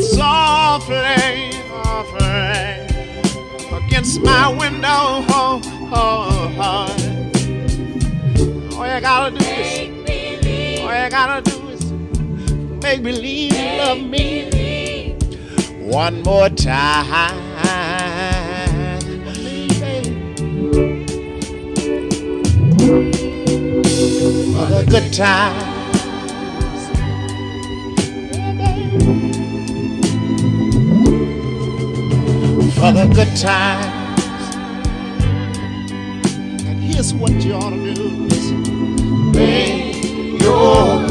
softly, softly against my window. All you gotta do is, all you gotta do is make believe you love me one more time. For the good times. For the good times. And here's what you ought to do is make your